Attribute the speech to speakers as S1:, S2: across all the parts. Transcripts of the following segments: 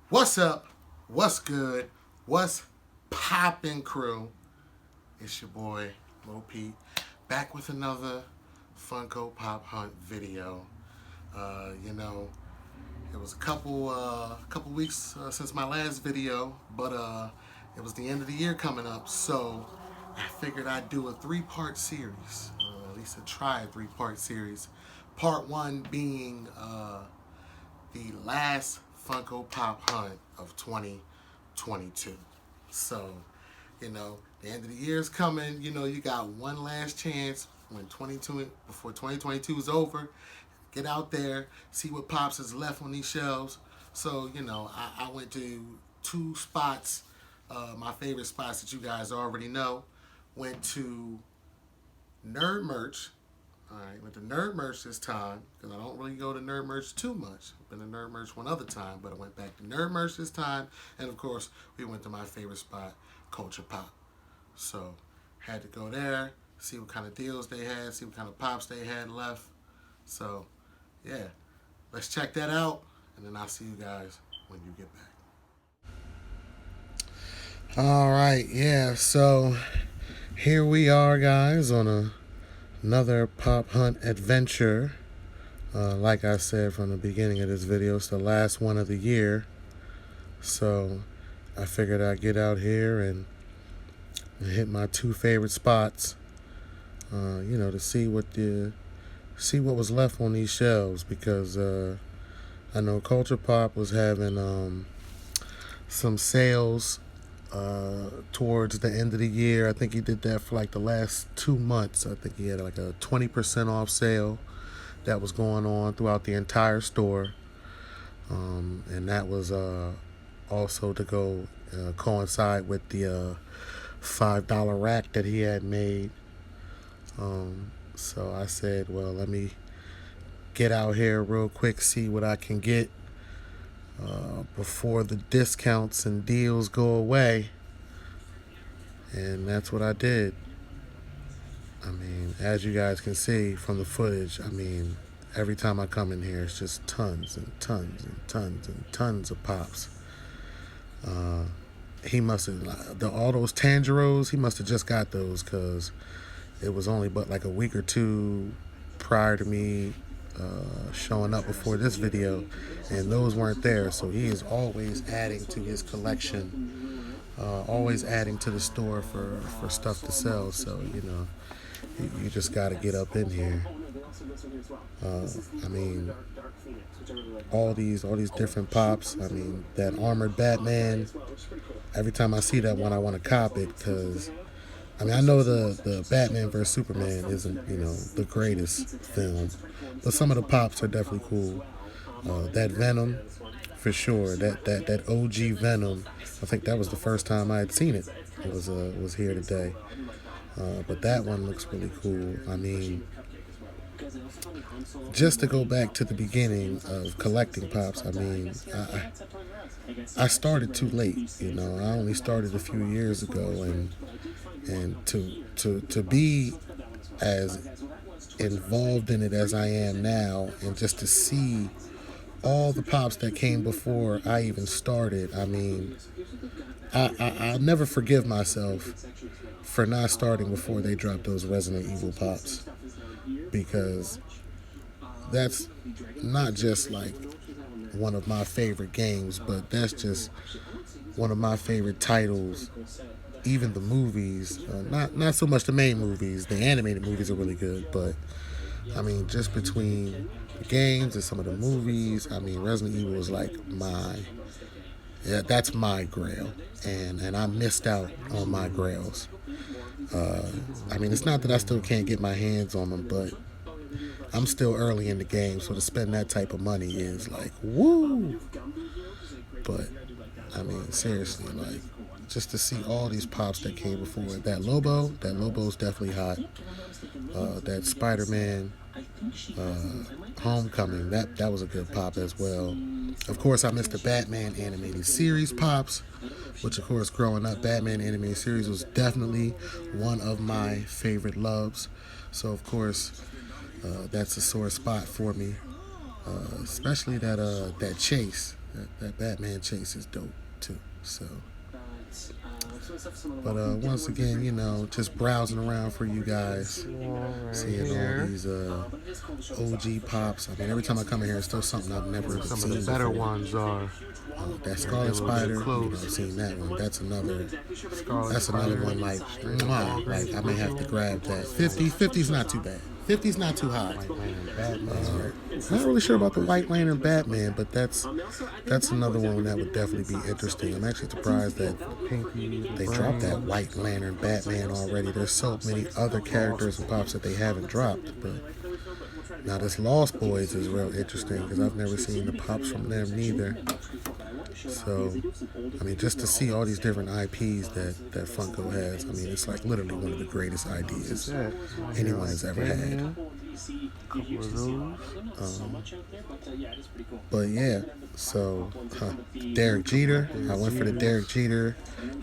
S1: What's up? What's good? What's poppin', crew? It's your boy, Lil Pete, back with another Funko Pop Hunt video. You know, it was a couple weeks since my last video, but it was the end of the year coming up, so I figured I'd do a three-part series, at least try a three-part series. Part one being the last Funko Pop Hunt of 2022. So, the end of the year is coming. You got one last chance before 2022 is over. Get out there, see what pops is left on these shelves. So, I went to two spots, my favorite spots that you guys already know. Went to Nerd Merch. All right, went to Nerd Merch this time because I don't really go to Nerd Merch too much. I've been to Nerd Merch one other time, but I went back to Nerd Merch this time. And of course, we went to my favorite spot, Culture Pop. So, had to go there, see what kind of deals they had, see what kind of pops they had left. So, yeah, let's check that out, and then I'll see you guys when you get back. All right, yeah, so here we are, guys, on another Pop Hunt adventure. Like I said from the beginning of this video, it's the last one of the year. So I figured I'd get out here and hit my two favorite spots, to see what was left on these shelves, because I know Culture Pop was having some sales towards the end of the year. I think he did that for like the last 2 months. I think he had like a 20% off sale that was going on throughout the entire store. And that was also to go coincide with the $5 rack that he had made. So I said, well, let me get out here real quick, see what I can get before the discounts and deals go away. And that's what I did. I mean, as you guys can see from the footage, every time I come in here, it's just tons and tons and tons and tons of pops. He must have, all those Tangeros, he must have just got those, because it was only but like a week or two prior to me showing up before this video, and those weren't there. So he is always adding to his collection, always adding to the store for stuff to sell. So you just got to get up in here. All these different pops. That armored Batman, every time I see that one, I want to cop it, because I know the Batman vs Superman isn't the greatest film, but some of the pops are definitely cool. That Venom, for sure. That OG Venom, I think that was the first time I had seen it. It was here today. But that one looks really cool. Just to go back to the beginning of collecting pops, I started too late. I only started a few years ago, and to be as involved in it as I am now, and just to see all the pops that came before I even started, I'll never forgive myself for not starting before they dropped those Resident Evil pops, because that's not just like one of my favorite games, but that's just one of my favorite titles. Even the movies, not so much the main movies. The animated movies are really good, but just between the games and some of the movies, Resident Evil is like that's my grail, and I missed out on my grails. It's not that I still can't get my hands on them, but I'm still early in the game, so to spend that type of money is like, woo! But, seriously, just to see all these pops that came before. That Lobo's definitely hot. That Spider-Man Homecoming, that was a good pop as well. Of course, I missed the Batman animated series pops, which, of course, growing up, Batman animated series was definitely one of my favorite loves. So, of course, that's a sore spot for me, especially that chase. That Batman chase is dope too. So. But once again, you know, just browsing around for you guys, seeing all these OG pops. I mean, every time I come in here, it's still something I've never seen.
S2: Some of the better ones are
S1: that Scarlet Spider. You know, I've seen that one. That's another one. Like I may have to grab that. 50's not too bad. 50's not too high. Not really sure about the White Lantern Batman, but that's another one that would definitely be interesting. I'm actually surprised that they dropped that White Lantern Batman already. There's so many other characters and pops that they haven't dropped. But now this Lost Boys is real interesting because I've never seen the pops from them neither. So, I mean, just to see all these different IPs that Funko has, I mean, it's like literally one of the greatest ideas anyone has ever had. But yeah, so Derek Jeter, I went for the Derek Jeter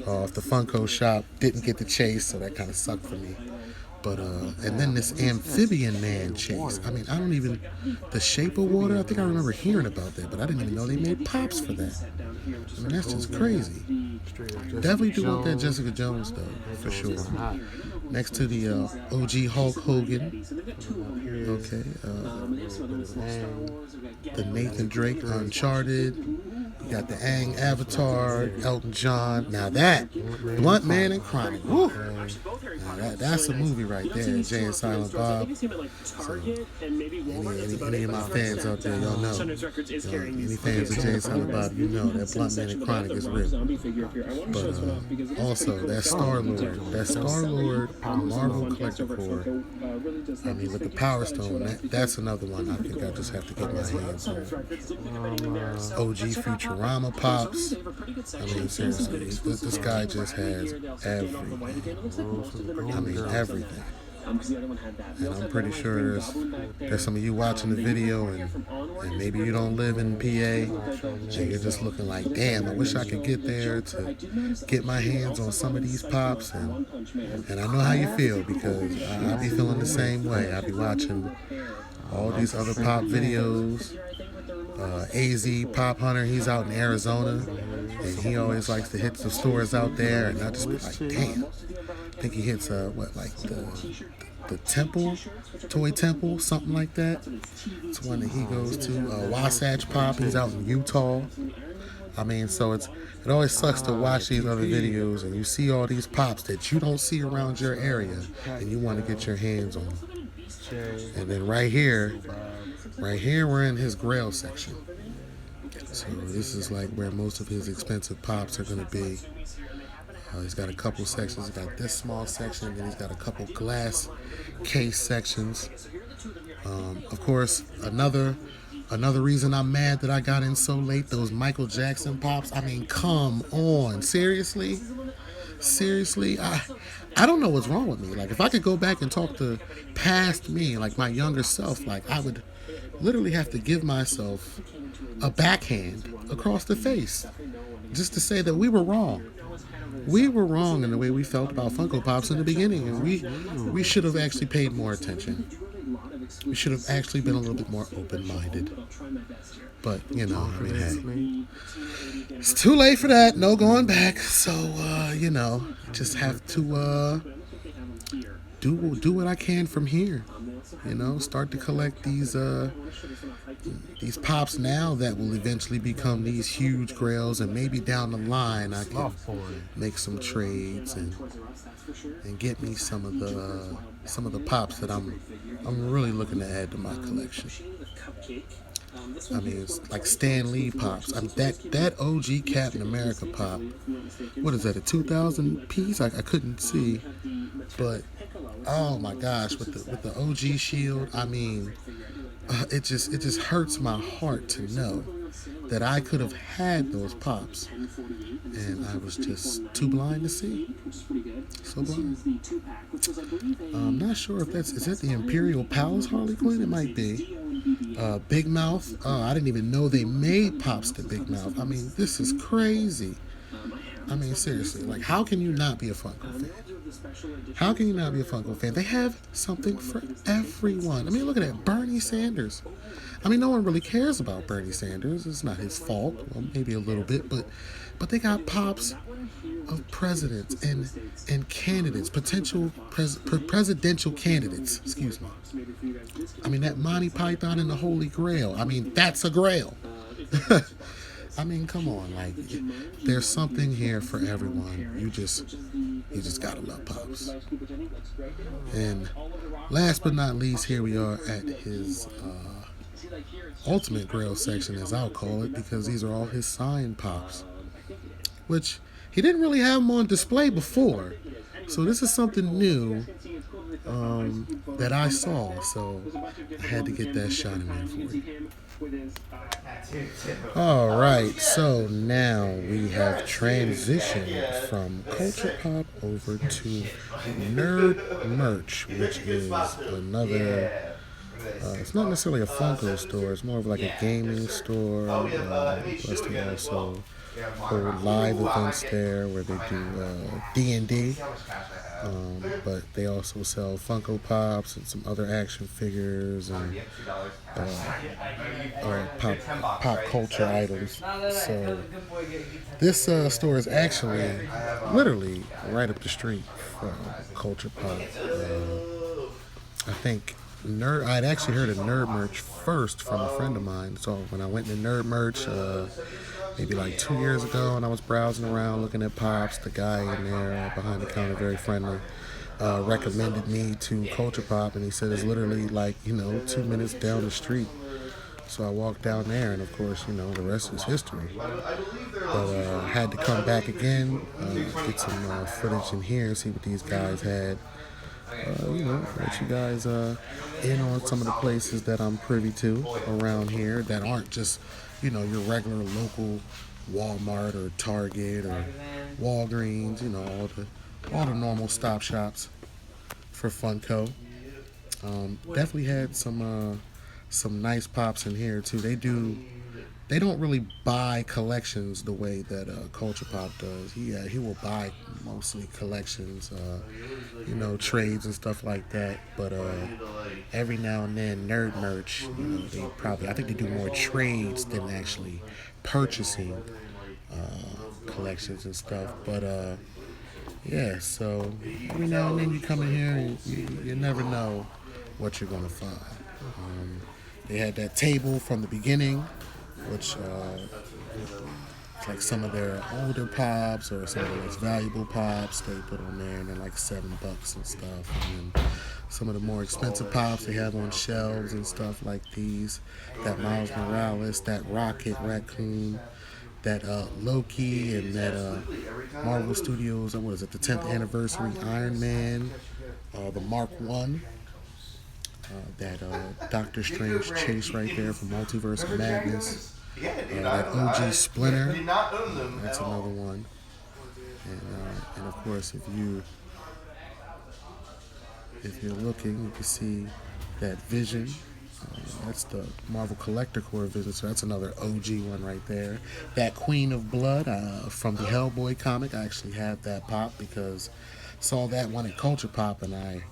S1: off the Funko shop, didn't get the chase, so that kind of sucked for me. But and then this Amphibian Man chase. I mean, I don't even, the Shape of Water, I think I remember hearing about that, but I didn't even know they made pops for that. I mean, that's just crazy. Definitely do want that Jessica Jones though, for sure. Next to the OG Hulk Hogan. Okay. The Nathan Drake Uncharted. You got the Aang Avatar, Elton John. Now that, Blunt Man and Chronic. Woo! Now that's a movie right there. Jay and Silent Bob. So, any of my fans out there, y'all know. Any fans of Jay and Silent Bob, you know that Blunt Man and Chronic is real. But also, that Star-Lord Marvel Collector Core. I mean, with the Power Stone, that's another one I think I just have to get my hands on. OG Futurama pops. I mean, seriously, this guy just has everything. I mean, everything. And I'm pretty sure there's some of you watching the video and maybe you don't live in PA and you're just looking like, damn, I wish I could get there to get my hands on some of these pops. And I know how you feel because I be feeling the same way. I be watching all these other pop videos. AZ Pop Hunter, he's out in Arizona and he always likes to hit the stores out there, and I just be like, damn. I think he hits the temple, Toy Temple, something like that. It's one that he goes to. Wasatch Pop, he's out in Utah. I mean, so it always sucks to watch these other videos and you see all these pops that you don't see around your area and you want to get your hands on them. And then right here we're in his Grail section. So this is like where most of his expensive pops are going to be. He's got a couple sections. He's got this small section, then he's got a couple glass case sections. Of course, another reason I'm mad that I got in so late, those Michael Jackson pops. I mean, come on, seriously, I don't know what's wrong with me. Like, if I could go back and talk to past me, like my younger self, like I would literally have to give myself a backhand across the face just to say that we were wrong. We were wrong in the way we felt about Funko Pops in the beginning, and we should have actually paid more attention. We should have actually been a little bit more open-minded. But, you know, I mean, hey, it's too late for that. No going back. So, you know, just have to do what I can from here. You know, start to collect these pops now that will eventually become these huge grails, and maybe down the line I can make some trades and get me some of the pops that I'm really looking to add to my collection. I mean, it's like Stan Lee pops. I mean, that OG Captain America pop. What is that? A 2000 piece? I couldn't see, but oh my gosh, with the OG shield. I mean, it just hurts my heart to know that I could have had those pops, and I was just too blind to see. So blind. I'm not sure if is that the Imperial Palace Harley Quinn? It might be. Big Mouth. Oh, I didn't even know they made pops to Big Mouth. I mean, this is crazy. I mean, seriously, like, how can you not be a Funko fan? How can you not be a Funko fan? They have something for everyone. I mean, look at that, Bernie Sanders. I mean, no one really cares about Bernie Sanders. It's not his fault. Well, maybe a little bit, but they got pops of presidents and candidates, potential presidential candidates. Excuse me. I mean, that Monty Python and the Holy Grail. I mean, that's a grail. I mean, come on, like there's something here for everyone. You just gotta love pops. And last but not least, here we are at his ultimate grail section, as I'll call it, because these are all his signed pops, which he didn't really have them on display before. So this is something new that I saw. So I had to get that shot in there for you. Alright, so now we have transitioned from culture pop over to nerd merch, which is another, it's not necessarily a Funko store, it's more of like a gaming store. Plus they also hold live events there where they do D&D. But they also sell Funko Pops and some other action figures and pop culture items. So this store is actually literally right up the street from Culture Pop. I think I'd actually heard of nerd merch first from a friend of mine. So when I went to nerd merch, maybe like 2 years ago, and I was browsing around looking at pops, the guy in there behind the counter, very friendly, recommended me to Culture Pop, and he said it's literally like 2 minutes down the street. So I walked down there, and of course, the rest is history. But had to come back again, get some footage in here, see what these guys had. Let you guys in on some of the places that I'm privy to around here that aren't just, your regular local Walmart or Target or Walgreens, all the normal stop shops for Funko. Definitely had some nice pops in here too. They don't really buy collections the way that Culture Pop does. He will buy mostly collections, trades and stuff like that. But every now and then, nerd merch, I think they do more trades than actually purchasing collections and stuff. But so every now and then you come in here and you never know what you're gonna find. They had that table from the beginning, which it's like some of their older pops or some of the most valuable pops they put on there, and they're like $7 and stuff. And then some of the more expensive pops they have on shelves and stuff like these. That Miles Morales, that Rocket Raccoon, that Loki, and that Marvel Studios, what is it, the 10th anniversary Iron Man, the Mark 1. That Doctor Strange chase right there from Multiverse of Madness. That OG Splinter. That's another one. And of course, if you're looking, you can see that Vision. That's the Marvel Collector Core Vision. So that's another OG one right there. That Queen of Blood from the Hellboy comic. I actually have that pop because I saw that one at Culture Pop, and I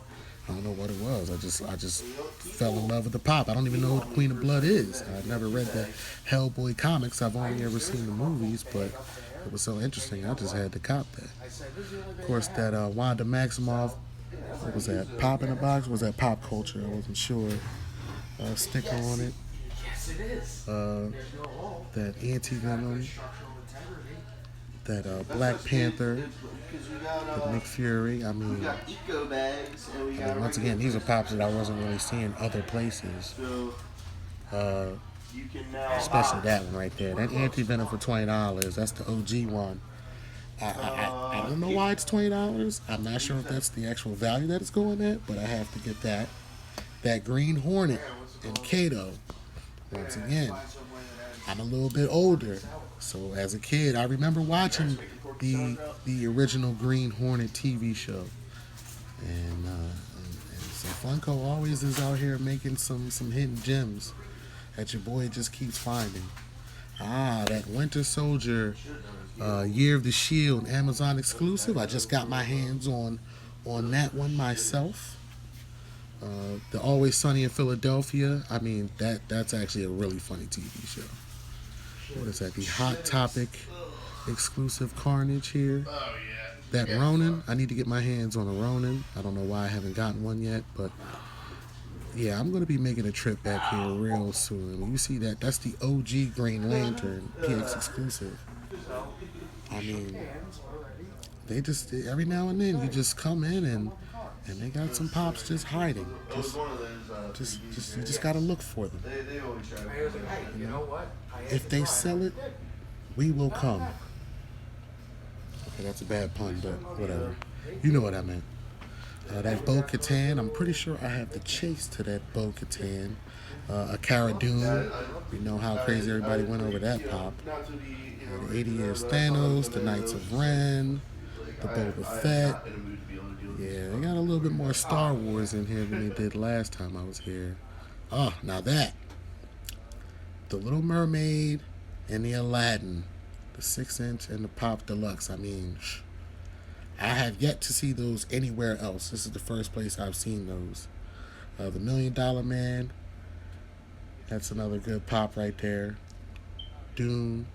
S1: don't know what it was. I just fell in love with the pop. I don't even know who the Queen of Blood is. I've never read the Hellboy comics. I've only ever seen the movies, but it was so interesting. I just had to cop that. Of course, that Wanda Maximoff, what was that? Pop in a box? Or was that Pop Culture? I wasn't sure. Sticker on it. Yes, it is. That Anti-Venom. That Black Panther, the Nick Fury. I mean, once again, these are pops that I wasn't really seeing other places. Especially that one right there. That Anti-Venom for $20. That's the OG one. I don't know why it's $20. I'm not sure if that's the actual value that it's going at, but I have to get that. That Green Hornet and Kato. Once again, I'm a little bit older, so as a kid, I remember watching the original Green Hornet TV show, and so Funko always is out here making some hidden gems that your boy just keeps finding. That Winter Soldier Year of the Shield Amazon exclusive. I just got my hands on that one myself. The Always Sunny in Philadelphia. I mean, that's actually a really funny TV show. What is that? The Hot Topic exclusive Carnage here. That Ronin. I need to get my hands on a Ronin. I don't know why I haven't gotten one yet, but yeah, I'm gonna be making a trip back here real soon. When you see that, that's the OG Green Lantern PX exclusive. I mean, they just every now and then you just come in and they got some pops just hiding. Just you just gotta look for them. You know? If they sell it, we will come. Okay, that's a bad pun, but whatever. You know what I meant. That Bo Katan, I'm pretty sure I have the chase to that Bo Katan. A Cara Dune. We know how crazy everybody went over that pop. The 80 Years Thanos, the Knights of Ren, the Boba Fett. Yeah, they got a little bit more Star Wars in here than they did last time I was here. Oh, now that. The Little Mermaid and the Aladdin. The 6-inch and the Pop Deluxe. I mean, I have yet to see those anywhere else. This is the first place I've seen those. The $1 Million Man. That's another good pop right there. Dune.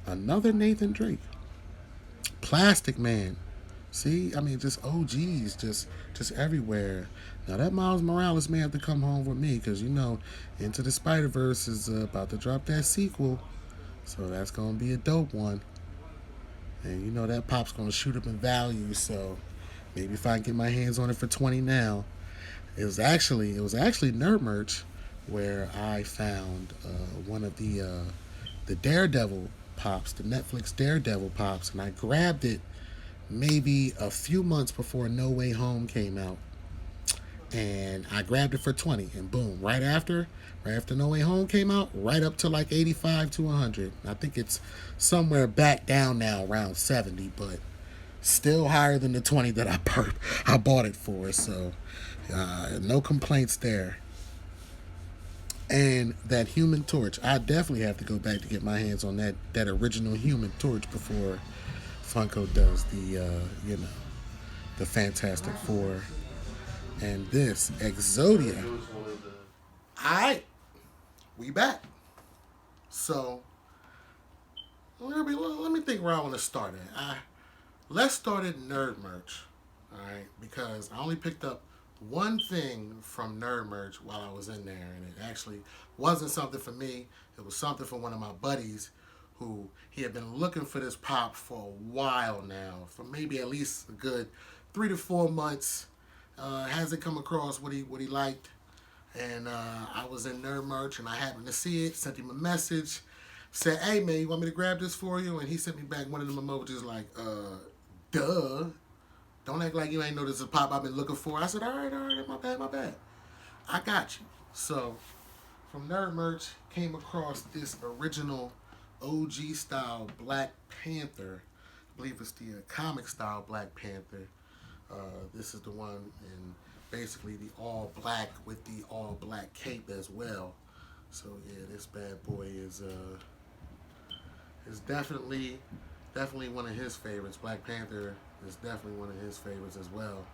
S1: Another Nathan Drake. Plastic Man. See, I mean, just OGs, just everywhere. Now that Miles Morales may have to come home with me because you know, Into the Spider-Verse is about to drop that sequel, so that's gonna be a dope one. And you know that pop's gonna shoot up in value, so maybe if I can get my hands on it for 20 now. It was actually Nerd Merch where I found one of the Daredevil pops, the Netflix Daredevil pops, and I grabbed it maybe a few months before No Way Home came out. And I grabbed it for 20 and boom, right after No Way Home came out, right up to like 85 to 100. I think it's somewhere back down now around 70, but still higher than the 20 that I bought it for. So no complaints there. And that Human Torch, I definitely have to go back to get my hands on that original Human Torch before Funko does the Fantastic Four. And this Exodia. Alright, we back. So let me think where I want to start at. Let's start at Nerd Merch. Alright, because I only picked up one thing from Nerd Merch while I was in there, and it actually wasn't something for me. It was something for one of my buddies who he had been looking for this pop for a while now, for maybe at least a good 3 to 4 months. Hasn't come across what he liked, and I was in Nerd Merch and I happened to see it. Sent him a message, said, "Hey man, you want me to grab this for you?" And he sent me back one of them emojis like, "Duh. Don't act like you ain't know this is a pop I've been looking for." I said, all right, my bad. I got you. So, from Nerd Merch, came across this original OG style Black Panther. I believe it's the comic style Black Panther. This is the one in basically the all black with the all black cape as well. So yeah, this bad boy is definitely one of his favorites. Black Panther is definitely one of his favorites as well.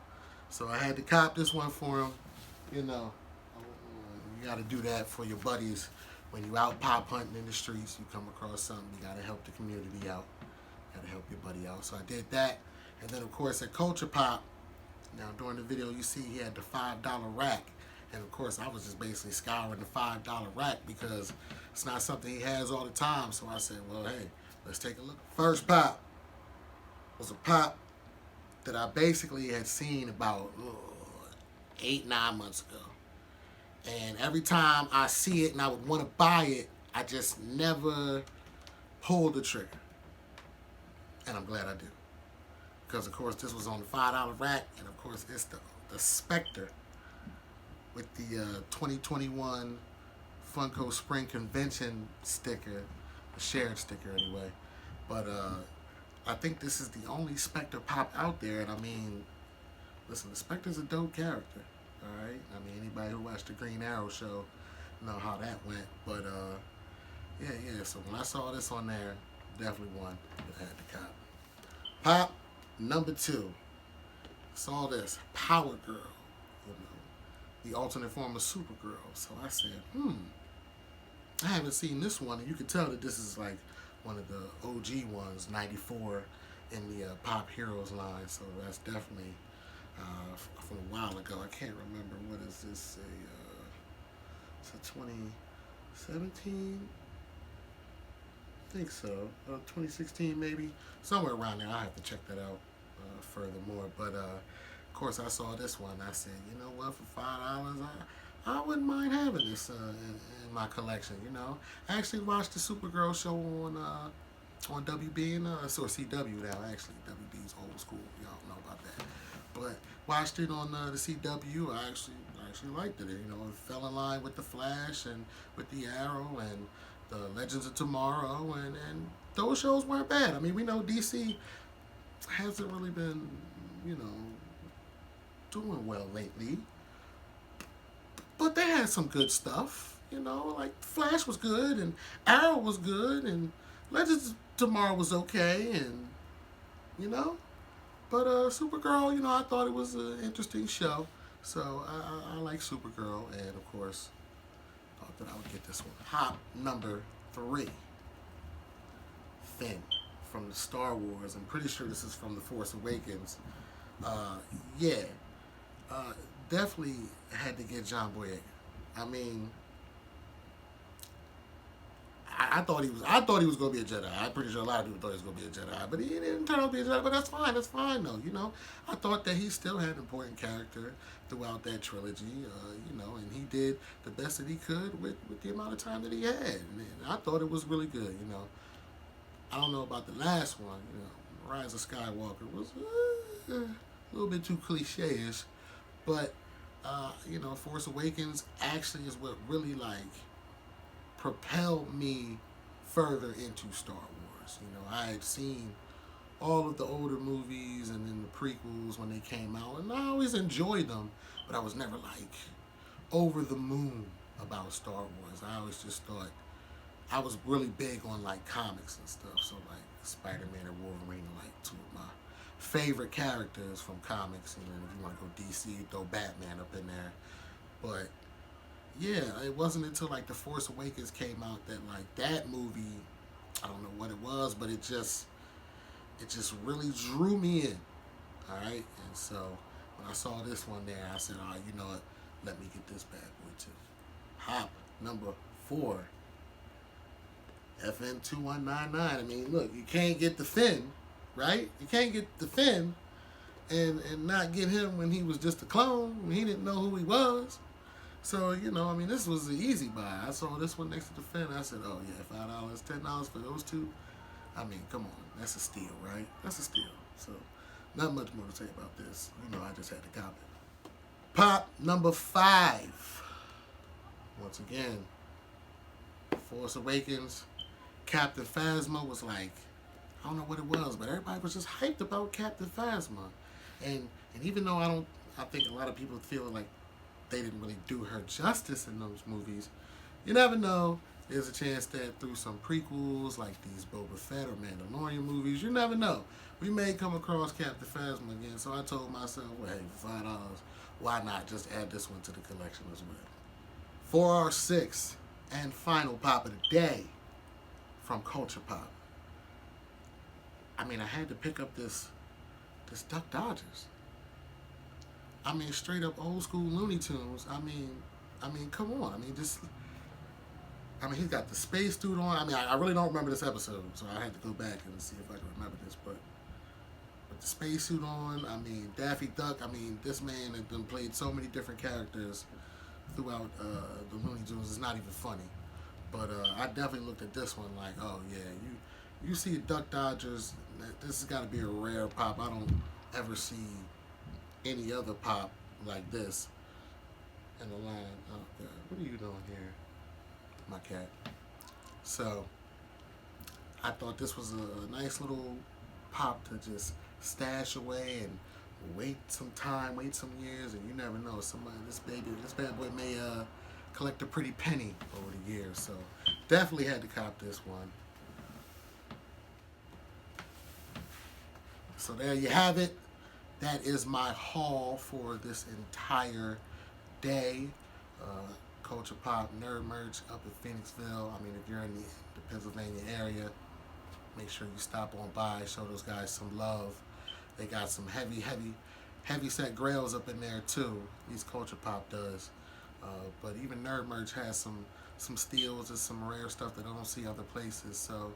S1: So I had to cop this one for him. You know, you got to do that for your buddies. When you out pop hunting in the streets, you come across something, you got to help the community out. You got to help your buddy out. So I did that. And then, of course, at Culture Pop, now during the video, you see he had the $5 rack. And, of course, I was just basically scouring the $5 rack because it's not something he has all the time. So I said, well, hey, let's take a look. First pop was a pop that I basically had seen about 8-9 months ago. And every time I see it and I would want to buy it, I just never pulled the trigger. And I'm glad I did. Because, of course, this was on the $5 rack. And, of course, it's the Spectre with the 2021 Funko Spring Convention sticker. A shared sticker, anyway. But I think this is the only Spectre pop out there. And, I mean, listen, the Spectre's a dope character. All right? I mean, anybody who watched the Green Arrow show know how that went. But, yeah. So, when I saw this on there, definitely one that had to cop. Pop number 2. Saw this Power Girl. You know, the alternate form of Supergirl. So I said, I haven't seen this one, and you can tell that this is like one of the OG ones, '94, in the Pop Heroes line. So that's definitely from a while ago. I can't remember, what is this? It's a 2017. I think so. 2016 maybe, somewhere around there. I have to check that out furthermore. But of course, I saw this one. I said, you know what, for $5, I wouldn't mind having this in my collection. You know, I actually watched the Supergirl show on WB and or CW now. Actually, WB's old school. Y'all know about that. But watched it on the CW. I actually liked it. You know, it fell in line with the Flash and with the Arrow and the Legends of Tomorrow, and those shows weren't bad. I mean, we know DC hasn't really been, you know, doing well lately, but they had some good stuff. You know, like Flash was good, and Arrow was good, and Legends of Tomorrow was okay, and you know, but Supergirl, you know, I thought it was an interesting show, so I like Supergirl, and of course, thought that I would get this one. Hop number 3, Finn from the Star Wars. I'm pretty sure this is from The Force Awakens. Yeah, definitely had to get John Boyega. I mean, I thought he was gonna be a Jedi. I'm pretty sure a lot of people thought he was gonna be a Jedi, but he didn't turn out to be a Jedi. But that's fine. That's fine though. You know, I thought that he still had an important character throughout that trilogy. You know, and he did the best that he could with the amount of time that he had. And I thought it was really good. You know, I don't know about the last one. You know, Rise of Skywalker was a little bit too cliche-ish, but you know, Force Awakens actually is what really like propelled me further into Star Wars. You know, I had seen all of the older movies and then the prequels when they came out, and I always enjoyed them, but I was never like over the moon about Star Wars. I always just thought I was really big on like comics and stuff, so like Spider-Man and Wolverine are like two of my favorite characters from comics. And then if you want to go DC, throw Batman up in there. But yeah, it wasn't until like The Force Awakens came out that like that movie, I don't know what it was, but it just really drew me in. All right, and so when I saw this one there, I said, all right, you know what? Let me get this bad boy too. Hop number 4, FN2199. I mean, look, you can't get the Finn, right? You can't get the Finn and not get him when he was just a clone, when he didn't know who he was. So, you know, I mean, this was an easy buy. I saw this one next to the Finn. I said, oh, yeah, $5, $10 for those two. I mean, come on. That's a steal, right? That's a steal. So, not much more to say about this. You know, I just had to comment. Pop number 5. Once again, Force Awakens. Captain Phasma was like, I don't know what it was, but everybody was just hyped about Captain Phasma. And even though I think a lot of people feel like they didn't really do her justice in those movies, you never know. There's a chance that through some prequels, like these Boba Fett or Mandalorian movies, you never know. We may come across Captain Phasma again. So I told myself, well, hey, for $5, why not just add this one to the collection as well? For our 6th and final pop of the day from Culture Pop. I mean, I had to pick up this Duck Dodgers. I mean, straight up old school Looney Tunes. I mean, come on. I mean, he's got the space suit on. I mean, I really don't remember this episode, so I had to go back and see if I can remember this. But with the space suit on, I mean, Daffy Duck. I mean, this man has been played so many different characters throughout the Looney Tunes. It's not even funny. But I definitely looked at this one like, oh yeah, you see Duck Dodgers. This has got to be a rare pop. I don't ever see any other pop like this in the line. Oh God, what are you doing here, my cat? So I thought this was a nice little pop to just stash away and wait some time, wait some years, and you never know. This bad boy may collect a pretty penny over the years. So definitely had to cop this one. So there you have it. That is my haul for this entire today. Culture Pop Nerd Merch up in Phoenixville. I mean, if you're in the Pennsylvania area, make sure you stop on by, show those guys some love. They got some heavy set grails up in there too. These Culture Pop does. But even Nerd Merch has some steals and some rare stuff that I don't see other places. So,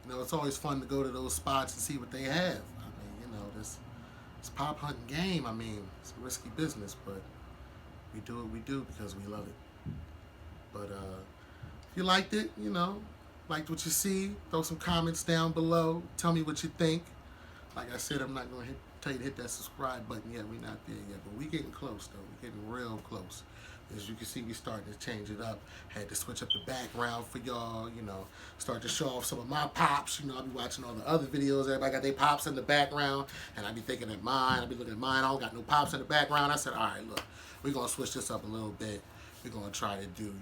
S1: it's always fun to go to those spots and see what they have. I mean, this pop hunting game, I mean, it's a risky business, but we do what we do because we love it. But if you liked it, liked what you see, throw some comments down below. Tell me what you think. Like I said, I'm not going to tell you to hit that subscribe button yet. We're not there yet, but we're getting close, though. We're getting real close. As you can see, we starting to change it up. Had to switch up the background for y'all, start to show off some of my pops. I'll be watching all the other videos. Everybody got their pops in the background, and I be thinking at mine. I be looking at mine. I don't got no pops in the background. I said, all right, look, we're going to switch this up a little bit. We're going to try to do,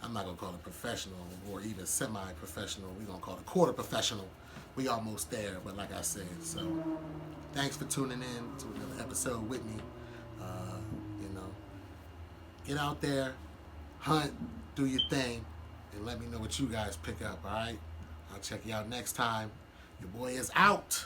S1: I'm not going to call it professional or even semi-professional. We're going to call it quarter professional. We almost there, but like I said, so thanks for tuning in to another episode with me. Get out there, hunt, do your thing, and let me know what you guys pick up, all right? I'll check you out next time. Your boy is out.